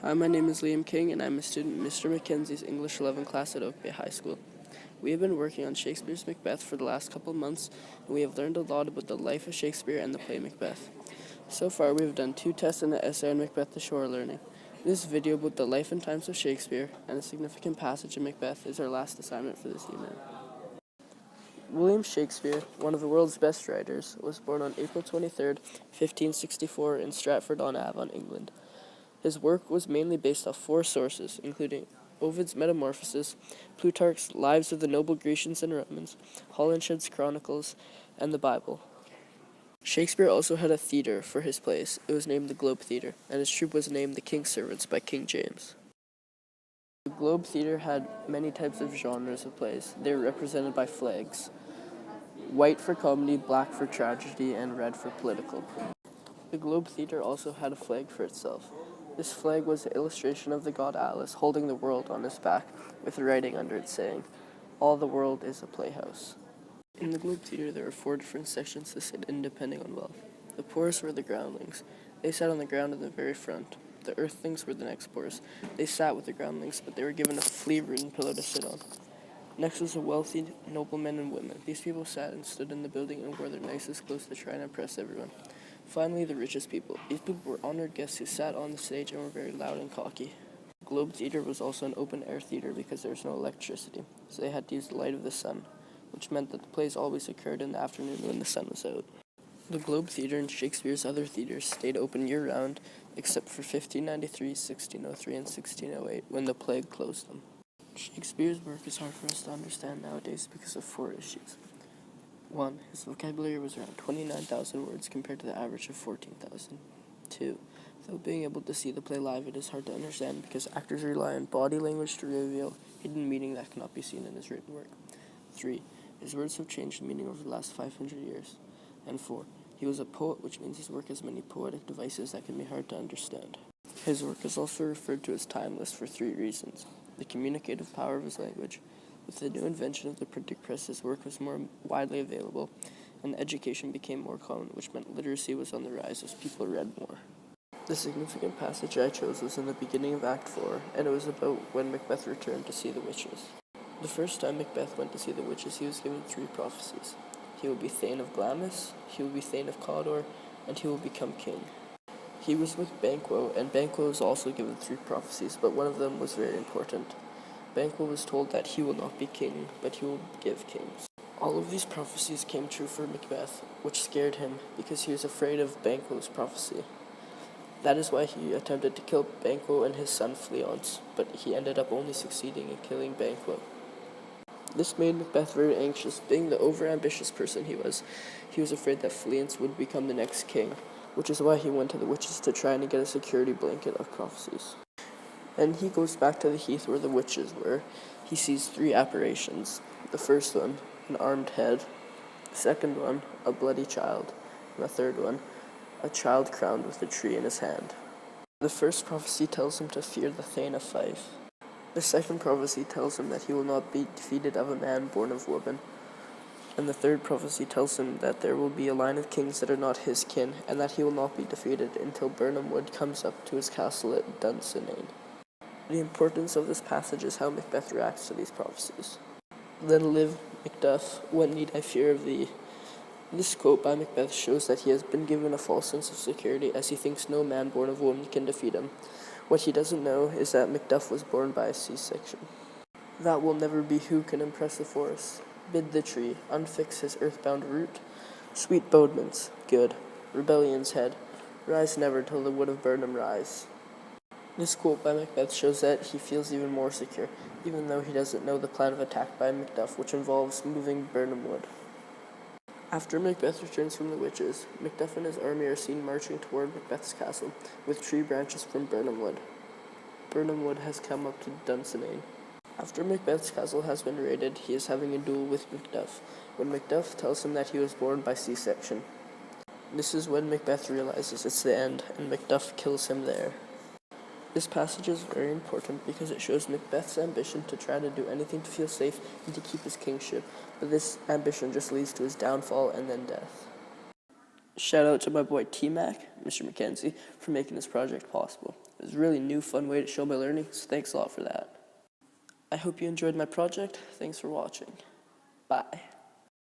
Hi, my name is Liam King, and I'm a student in Mr. Mackenzie's English 11 class at Oak Bay High School. We have been working on Shakespeare's Macbeth for the last couple of months, and we have learned a lot about the life of Shakespeare and the play Macbeth. So far, we have done 2 tests and an essay on Macbeth the Shore Learning. This video about the life and times of Shakespeare and a significant passage in Macbeth is our last assignment for this unit. William Shakespeare, one of the world's best writers, was born on April 23, 1564 in Stratford-on-Avon, England. His work was mainly based off 4 sources, including Ovid's Metamorphoses, Plutarch's Lives of the Noble Grecians and Romans, Holinshed's Chronicles, and the Bible. Shakespeare also had a theatre for his plays. It was named the Globe Theatre, and his troupe was named the King's Servants by King James. The Globe Theatre had many types of genres of plays. They were represented by flags: white for comedy, black for tragedy, and red for political. The Globe Theatre also had a flag for itself. This flag was an illustration of the god Atlas holding the world on his back, with writing under it saying, "All the world is a playhouse." In the Globe Theatre, there were 4 different sections to sit in depending on wealth. The poorest were the groundlings. They sat on the ground in the very front. The earthlings were the next poorest. They sat with the groundlings, but they were given a flea-ridden pillow to sit on. Next was the wealthy noblemen and women. These people sat and stood in the building and wore their nicest clothes to try and impress everyone. Finally, the richest people. These people were honored guests who sat on the stage and were very loud and cocky. Globe Theatre was also an open-air theatre because there was no electricity, so they had to use the light of the sun, which meant that the plays always occurred in the afternoon when the sun was out. The Globe Theatre and Shakespeare's other theatres stayed open year-round, except for 1593, 1603, and 1608, when the plague closed them. Shakespeare's work is hard for us to understand nowadays because of 4 issues. 1. His vocabulary was around 29,000 words compared to the average of 14,000. 2. Without being able to see the play live, it is hard to understand because actors rely on body language to reveal hidden meaning that cannot be seen in his written work. 3. His words have changed meaning over the last 500 years. And 4. He was a poet, which means his work has many poetic devices that can be hard to understand. His work is also referred to as timeless for 3 reasons: the communicative power of his language. With the new invention of the printing press, his work was more widely available, and education became more common, which meant literacy was on the rise as people read more. The significant passage I chose was in the beginning of Act 4, and it was about when Macbeth returned to see the witches. The first time Macbeth went to see the witches, he was given 3 prophecies. He will be Thane of Glamis, he will be Thane of Cawdor, and he will become king. He was with Banquo, and Banquo was also given 3 prophecies, but one of them was very important. Banquo was told that he will not be king, but he will give kings. All of these prophecies came true for Macbeth, which scared him because he was afraid of Banquo's prophecy. That is why he attempted to kill Banquo and his son Fleance, but he ended up only succeeding in killing Banquo. This made Macbeth very anxious. Being the overambitious person he was afraid that Fleance would become the next king, which is why he went to the witches to try and get a security blanket of prophecies. And he goes back to the heath where the witches were. He sees 3 apparitions. The first one, an armed head. The second one, a bloody child. And the third one, a child crowned with a tree in his hand. The first prophecy tells him to fear the Thane of Fife. The second prophecy tells him that he will not be defeated of a man born of woman. And the third prophecy tells him that there will be a line of kings that are not his kin, and that he will not be defeated until Birnam Wood comes up to his castle at Dunsinane. The importance of this passage is how Macbeth reacts to these prophecies. "Then live, Macduff, what need I fear of thee?" This quote by Macbeth shows that he has been given a false sense of security, as he thinks no man born of woman can defeat him. What he doesn't know is that Macduff was born by a C-section. "That will never be who can impress the forest. Bid the tree unfix his earthbound root. Sweet bodements, good. Rebellion's head, rise never till the wood of Birnam rise." This quote by Macbeth shows that he feels even more secure, even though he doesn't know the plan of attack by Macduff, which involves moving Birnam Wood. After Macbeth returns from the witches, Macduff and his army are seen marching toward Macbeth's castle, with tree branches from Birnam Wood. Birnam Wood has come up to Dunsinane. After Macbeth's castle has been raided, he is having a duel with Macduff, when Macduff tells him that he was born by C-section. This is when Macbeth realizes it's the end, and Macduff kills him there. This passage is very important because it shows Macbeth's ambition to try to do anything to feel safe and to keep his kingship, but this ambition just leads to his downfall and then death. Shout out to my boy T-Mac, Mr. Mackenzie, for making this project possible. It was a really new, fun way to show my learning, so thanks a lot for that. I hope you enjoyed my project. Thanks for watching. Bye.